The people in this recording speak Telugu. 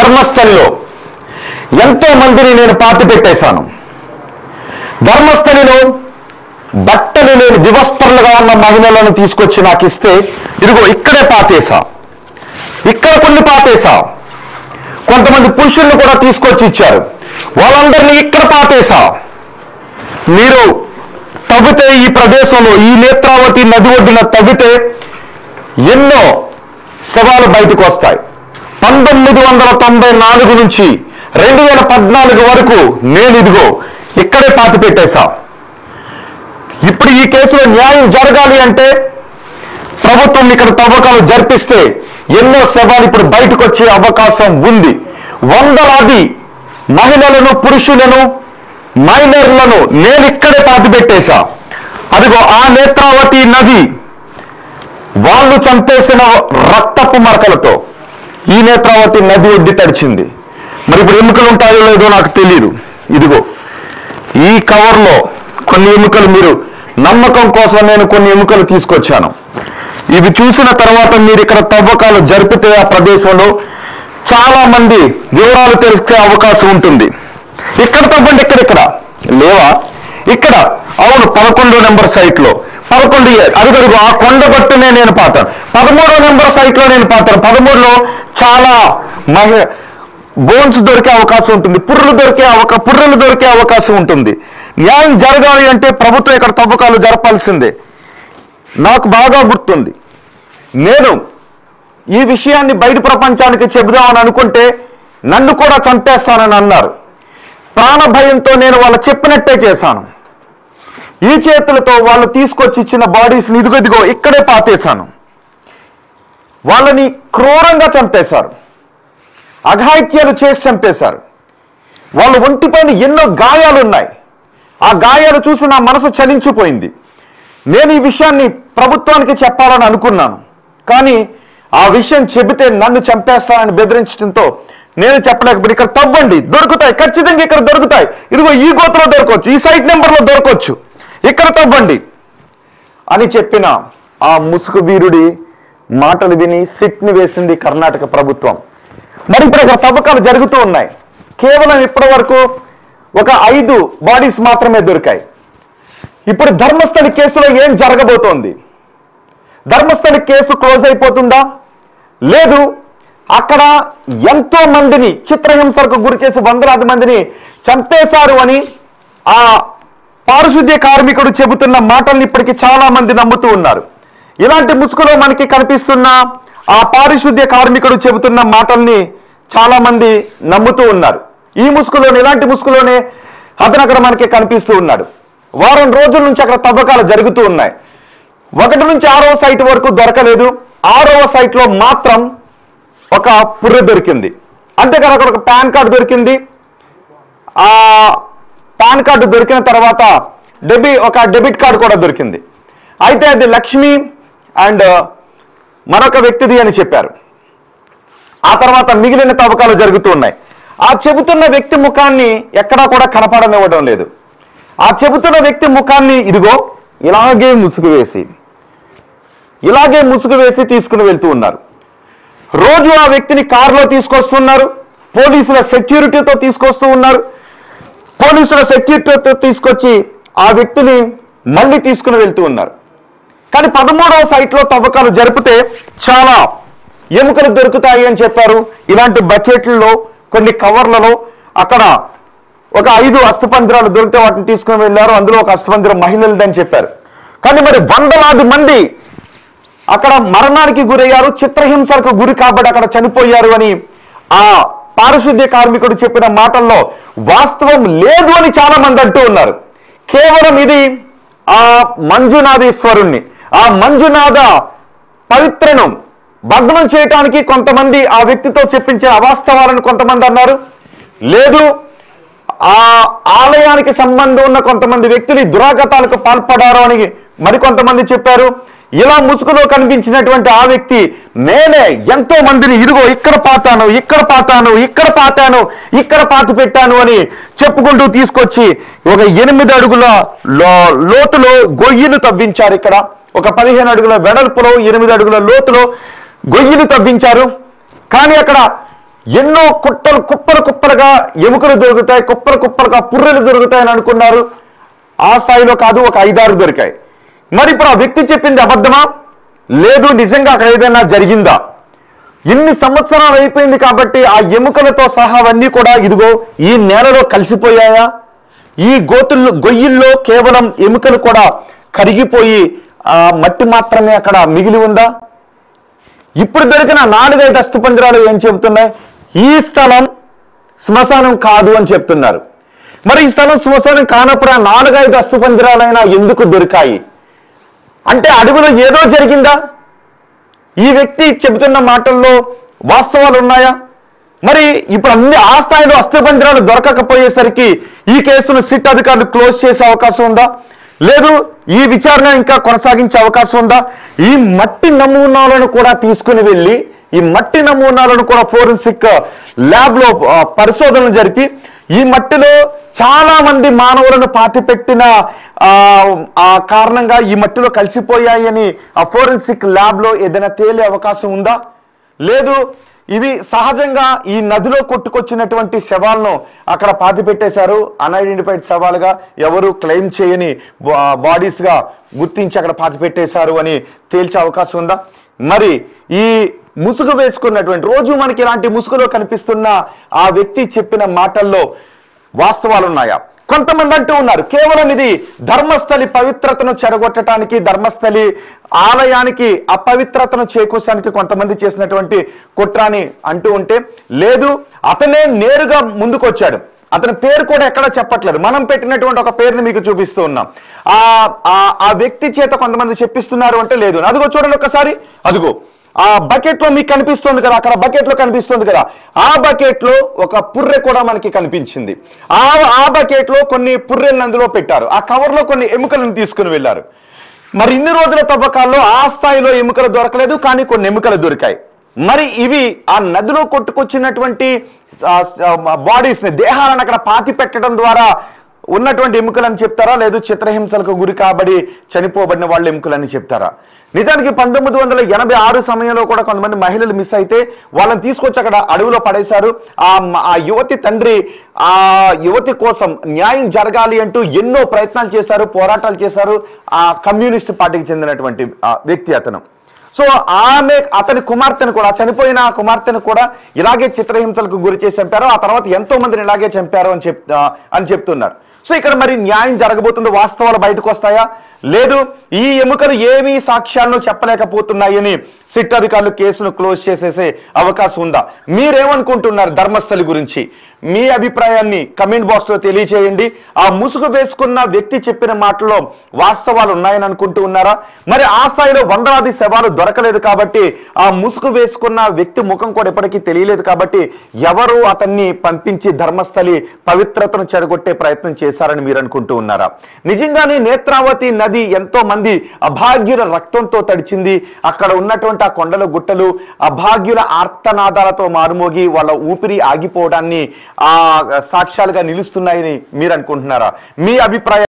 ధర్మస్థలిలో ఎంతో మందిని నేను పాతి పెట్టేశాను. ధర్మస్థలిలో బట్టలు లేని వివస్త్రలుగా ఉన్న మహిళలను తీసుకొచ్చి నాకు ఇస్తే, ఇదిగో ఇక్కడే పాతేశా, ఇక్కడ కొన్ని పాతేశా. కొంతమంది పురుషులను కూడా తీసుకొచ్చి ఇచ్చారు, వాళ్ళందరినీ ఇక్కడ పాతేశా. మీరు తవ్వితే ఈ ప్రదేశంలో, ఈ నేత్రావతి నది ఒడ్డున తవ్వితే ఎన్నో శవాలు బయటకు వస్తాయి. 1994 నుంచి 2014 వరకు నేను ఇదిగో ఇక్కడే పాతి పెట్టేశా. ఇప్పుడు ఈ కేసులో న్యాయం జరగాలి అంటే ప్రభుత్వం ఇక్కడ తవ్వకాలు జరిపిస్తే ఎన్నో శవాలు ఇప్పుడు బయటకు వచ్చే అవకాశం ఉంది. వందలాది మహిళలను, పురుషులను, మైనర్లను నేను ఇక్కడే పాతి పెట్టేశా. అదిగో ఆ నేత్రావతి నది వాళ్ళు చంపేసిన రక్తపు మరకలతో ఈ నేత్రావతి నది ఒడ్డి తడిచింది. మరి ఇప్పుడు ఎముకలు ఉంటాయో లేదో నాకు తెలియదు. ఇదిగో ఈ కవర్లో కొన్ని ఎముకలు, మీరు నమ్మకం కోసం నేను కొన్ని ఎముకలు తీసుకొచ్చాను. ఇవి చూసిన తర్వాత మీరు ఇక్కడ తవ్వకాలు జరిపితే ఆ ప్రదేశంలో చాలా మంది వివరాలు తెలుసుకునే అవకాశం ఉంటుంది. ఇక్కడ తవ్వండి, ఇక్కడ లేవా? ఇక్కడ అవును, 11వ నెంబర్ సైట్లో 11 అడుగు ఆ కొండగట్టునే నేను పాతాను. 13వ నెంబర్ సైట్లో నేను పాతాను. 13లో చాలా బోన్స్ దొరికే అవకాశం ఉంటుంది, పుర్రెలు దొరికే అవకాశం ఉంటుంది. న్యాయం జరగాలి అంటే ప్రభుత్వం ఇక్కడ తవ్వకాలు జరపాల్సిందే. నాకు బాగా గుర్తుంది, నేను ఈ విషయాన్ని బయట ప్రపంచానికి చెబుదామని అనుకుంటే నన్ను కూడా చంపేస్తానని అన్నారు. ప్రాణ భయంతో నేను వాళ్ళు చెప్పినట్టే చేశాను. ఈ చేతులతో వాళ్ళు తీసుకొచ్చి ఇచ్చిన బాడీస్ని ఇదిగో ఇక్కడే పాతేశాను. వాళ్ళని క్రూరంగా చంపేశారు, అఘాయిత్యాలు చేసి చంపేశారు. వాళ్ళ ఒంటిపైన ఎన్నో గాయాలున్నాయి. ఆ గాయాలు చూసి నా మనసు చలించిపోయింది. నేను ఈ విషయాన్ని ప్రభుత్వానికి చెప్పాలని అనుకున్నాను, కానీ ఆ విషయం చెబితే నన్ను చంపేస్తానని బెదిరించడంతో నేను చెప్పలేకపోతే, ఇక్కడ తవ్వండి, దొరుకుతాయి, ఖచ్చితంగా ఇక్కడ దొరుకుతాయి, ఇదిగో ఈ గోత్రలో దొరకవచ్చు, ఈ సైట్ నెంబర్లో దొరకవచ్చు, ఇక్కడ తవ్వండి అని చెప్పిన ఆ ముసుగు వీరుడి మాటలు విని సిట్ని వేసింది కర్ణాటక ప్రభుత్వం. మరి ఇప్పుడు అక్కడ తవ్వకాలు జరుగుతూ ఉన్నాయి. కేవలం ఇప్పటి వరకు ఒక 5 బాడీస్ మాత్రమే దొరికాయి. ఇప్పుడు ధర్మస్థలి కేసులో ఏం జరగబోతోంది? ధర్మస్థలి కేసు క్లోజ్ అయిపోతుందా? లేదు, అక్కడ ఎంతో మందిని చిత్రహింసలకు గురి చేసి వందలాది మందిని చంపేశారు అని ఆ పారిశుద్ధ్య కార్మికుడు చెబుతున్న మాటల్ని ఇప్పటికీ చాలా మంది నమ్ముతూ ఉన్నారు. ఇలాంటి ముసుగులో మనకి కనిపిస్తున్న ఆ పారిశుద్ధ్య కార్మికుడు చెబుతున్న మాటల్ని చాలా మంది నమ్ముతూ ఉన్నారు. ఈ ముసుగులోనే, ఇలాంటి ముసుగులోనే అతను అక్కడ మనకి కనిపిస్తూ ఉన్నాడు. వారం రోజుల నుంచి అక్కడ తవ్వకాలు జరుగుతూ ఉన్నాయి. 1 నుంచి 6వ సైట్ వరకు దొరకలేదు. 6వ సైట్లో మాత్రం ఒక పుర్రె దొరికింది. అంతేకాదు అక్కడ ఒక పాన్ కార్డు దొరికింది. ఆ పాన్ కార్డు దొరికిన తర్వాత ఒక డెబిట్ కార్డు కూడా దొరికింది. అయితే అది లక్ష్మి అండ్ మరొక వ్యక్తిది అని చెప్పారు. ఆ తర్వాత మిగిలిన తవ్వకాలు జరుగుతూ ఉన్నాయి. ఆ చెబుతున్న వ్యక్తి ముఖాన్ని ఎక్కడా కూడా కనపడనివ్వడం లేదు. ఆ చెబుతున్న వ్యక్తి ముఖాన్ని ఇదిగో ఇలాగే ముసుగు వేసి తీసుకుని వెళ్తూ ఉన్నారు. రోజు ఆ వ్యక్తిని కారులో తీసుకొస్తున్నారు, పోలీసుల సెక్యూరిటీతో తీసుకొస్తూ ఉన్నారు. పోలీసుల సెక్యూరిటీతో తీసుకొచ్చి ఆ వ్యక్తిని మళ్ళీ తీసుకుని వెళ్తూ ఉన్నారు. కానీ 13వ సైట్లో తవ్వకాలు జరిపితే చాలా ఎముకలు దొరుకుతాయి అని చెప్పారు. ఇలాంటి బకెట్లలో, కొన్ని కవర్లలో అక్కడ ఒక 5 అస్థిపంజరాలు దొరికితే వాటిని తీసుకుని వెళ్ళారు. అందులో ఒక అస్థిపంజరం మహిళలదని చెప్పారు. కానీ మరి వందలాది మంది అక్కడ మరణానికి గురయ్యారు, చిత్రహింసలకు గురి కాబట్టి అక్కడ చనిపోయారు అని ఆ పారిశుద్ధ్య కార్మికుడు చెప్పిన మాటల్లో వాస్తవం లేదు అని చాలా మంది అంటూ ఉన్నారు. కేవలం ఇది ఆ మంజునాథేశ్వరుణ్ణి, ఆ మంజునాథ పవిత్రను భగ్నం చేయటానికి కొంతమంది ఆ వ్యక్తితో చెప్పించిన అవాస్తవాలను కొంతమంది అన్నారు. లేదు, ఆ ఆలయానికి సంబంధం ఉన్న కొంతమంది వ్యక్తులు దురాగతాలకు పాల్పడారు అని మరికొంతమంది చెప్పారు. ఇలా ముసుగులో కనిపించినటువంటి ఆ వ్యక్తి నేనే ఎంతో మందిని ఇదిగో ఇక్కడ పాతాను, ఇక్కడ పాతి పెట్టాను అని చెప్పుకుంటూ తీసుకొచ్చి ఒక 8 అడుగుల లోతులో గొయ్యిలు తవ్వించారు. ఇక్కడ ఒక 15 అడుగుల వెడల్పులో 8 అడుగుల లోతులో గొయ్యిలు తవ్వించారు. కానీ అక్కడ ఎన్నో కుప్పలు కుప్పలుగా ఎముకలు దొరుకుతాయి, కుప్పలు కుప్పలుగా పుర్రెలు దొరుకుతాయని అనుకున్నారు. ఆ స్థాయిలో కాదు, ఒక 5-6 దొరికాయి. మరి ఇప్పుడు ఆ వ్యక్తి చెప్పింది అబద్ధమా, లేదు నిజంగా అక్కడ ఏదైనా జరిగిందా? ఇన్ని సంవత్సరాలు అయిపోయింది కాబట్టి ఆ ఎముకలతో సహా అవన్నీ కూడా ఇదిగో ఈ నేలలో కలిసిపోయాయా? ఈ గొయ్యిల్లో కేవలం ఎముకలు కూడా కరిగిపోయి ఆ మట్టి మాత్రమే అక్కడ మిగిలి ఉందా? ఇప్పుడు దొరికిన 4-5 అస్థిపంజరాలు ఏం చెబుతున్నాయి? ఈ స్థలం శ్మశానం కాదు అని చెప్తున్నారు. మరి ఈ స్థలం శ్మశానం కానప్పుడు ఆ 4-5 అస్థిపంజరాలైనా ఎందుకు దొరికాయి? అంటే అడవిలో ఏదో జరిగిందా? ఈ వ్యక్తి చెబుతున్న మాటల్లో వాస్తవాలు ఉన్నాయా? మరి ఇప్పుడు అన్ని ఆ స్థాయిలో అస్థిపంజరాలు దొరకకపోయేసరికి ఈ కేసును సిట్ అధికారులు క్లోజ్ చేసే అవకాశం ఉందా? లేదు ఈ విచారణ ఇంకా కొనసాగించే అవకాశం ఉందా? ఈ మట్టి నమూనాలను కూడా తీసుకుని వెళ్ళి ఈ మట్టి నమూనాలను కూడా ఫోరెన్సిక్ ల్యాబ్లో పరిశోధనలు జరిపి ఈ మట్టిలో చాలా మంది మానవులను పాతిపెట్టిన ఆ కారణంగా ఈ మట్టిలో కలిసిపోయాయని ఆ ఫోరెన్సిక్ ల్యాబ్లో ఏదైనా తేలే అవకాశం ఉందా? లేదు ఇవి సహజంగా ఈ నదిలో కొట్టుకొచ్చినటువంటి శవాలను అక్కడ పాతిపెట్టేశారు, అన్ఐడెంటిఫైడ్ శవాలుగా ఎవరు క్లెయిమ్ చేయని బాడీస్గా గుర్తించి అక్కడ పాతిపెట్టేశారు అని తేల్చే అవకాశం ఉందా? మరి ఈ ముసుగు వేసుకున్నటువంటి రోజు మనకి ఇలాంటి ముసుగులో కనిపిస్తున్న ఆ వ్యక్తి చెప్పిన మాటల్లో వాస్తవాలు ఉన్నాయా? కొంతమంది అంటూ ఉన్నారు కేవలం ఇది ధర్మస్థలి పవిత్రతను చెడగొట్టడానికి, ధర్మస్థలి ఆలయానికి అపవిత్రతను చేకూర్చడానికి కొంతమంది చేసినటువంటి కుట్రాని అంటూ ఉంటే, లేదు అతనే నేరుగా ముందుకొచ్చాడు. అతని పేరు కూడా ఎక్కడ చెప్పట్లేదు, మనం పెట్టినటువంటి ఒక పేరుని మీకు చూపిస్తూ ఉన్నాం. ఆ వ్యక్తి చేత కొంతమంది చెప్పిస్తున్నారు అంటే లేదు. అదిగో చూడండి ఒకసారి, అదిగో ఆ బకెట్ లో మీకు కనిపిస్తుంది కదా, అక్కడ బకెట్ లో కనిపిస్తుంది కదా, ఆ బకెట్ లో ఒక పుర్రె కూడా మనకి కనిపించింది. ఆ బకెట్ లో కొన్ని పుర్రెలను అందులో పెట్టారు, ఆ కవర్ లో కొన్ని ఎముకలను తీసుకుని వెళ్ళారు. మరి ఇన్ని రోజుల తవ్వకాల్లో ఆ స్థాయిలో ఎముకలు దొరకలేదు, కానీ కొన్ని ఎముకలు దొరికాయి. మరి ఇవి ఆ నదిలో కొట్టుకొచ్చినటువంటి బాడీస్ ని, దేహాలను అక్కడ పాతి పెట్టడం ద్వారా ఉన్నటువంటి ఎముకలని చెప్తారా, లేదు చిత్రహింసలకు గురి కాబడి చనిపోబడిన వాళ్ళ ఎముకలని చెప్తారా? నిజానికి 1986 సమయంలో కూడా కొంతమంది మహిళలు మిస్ అయితే వాళ్ళని తీసుకొచ్చి అక్కడ అడవిలో పడేశారు. ఆ యువతి తండ్రి ఆ యువతి కోసం న్యాయం జరగాలి అంటూ ఎన్నో ప్రయత్నాలు చేశారు, పోరాటాలు చేశారు. ఆ కమ్యూనిస్ట్ పార్టీకి చెందినటువంటి వ్యక్తి అతను. సో అతని కుమార్తెను కూడా, చనిపోయిన కుమార్తెను కూడా ఇలాగే చిత్రహింసలకు గురి చేసి చంపారు. ఆ తర్వాత ఎంతో మందిని ఇలాగే చంపారు అని చెప్తున్నారు. సో ఇక్కడ మరి న్యాయం జరగబోతుంది, వాస్తవాలు బయటకు వస్తాయా? లేదు ఈ ఎముకలు ఏమీ సాక్ష్యాలను చెప్పలేకపోతున్నాయని సిట్ అధికారులు కేసును క్లోజ్ చేసేసే అవకాశం ఉందా? మీరేమనుకుంటున్నారు ధర్మస్థలి గురించి? మీ అభిప్రాయాన్ని కమెంట్ బాక్స్ లో తెలియజేయండి. ఆ ముసుగు వేసుకున్న వ్యక్తి చెప్పిన మాటలో వాస్తవాలు ఉన్నాయని అనుకుంటూ ఉన్నారా? మరి ఆ స్థాయిలో వందలాది శవాలు దొరకలేదు కాబట్టి, ఆ ముసుగు వేసుకున్న వ్యక్తి ముఖం కూడా ఎప్పటికీ తెలియలేదు కాబట్టి ఎవరు అతన్ని పంపించి ధర్మస్థలి పవిత్రతను చెడగొట్టే ప్రయత్నం చేశారని మీరు అనుకుంటూ ఉన్నారా? నిజంగానే నేత్రావతి నది ఎంతో మంది అభాగ్యుల రక్తంతో తడిచింది. అక్కడ ఉన్నటువంటి ఆ కొండల గుట్టలు అభాగ్యుల ఆర్తనాదాలతో మారుమోగి వాళ్ళ ఊపిరి ఆగిపోవడాన్ని ఆ సాక్ష్యాలుగా నిలుస్తున్నాయని మీరు అనుకుంటున్నారా? మీ అభిప్రాయం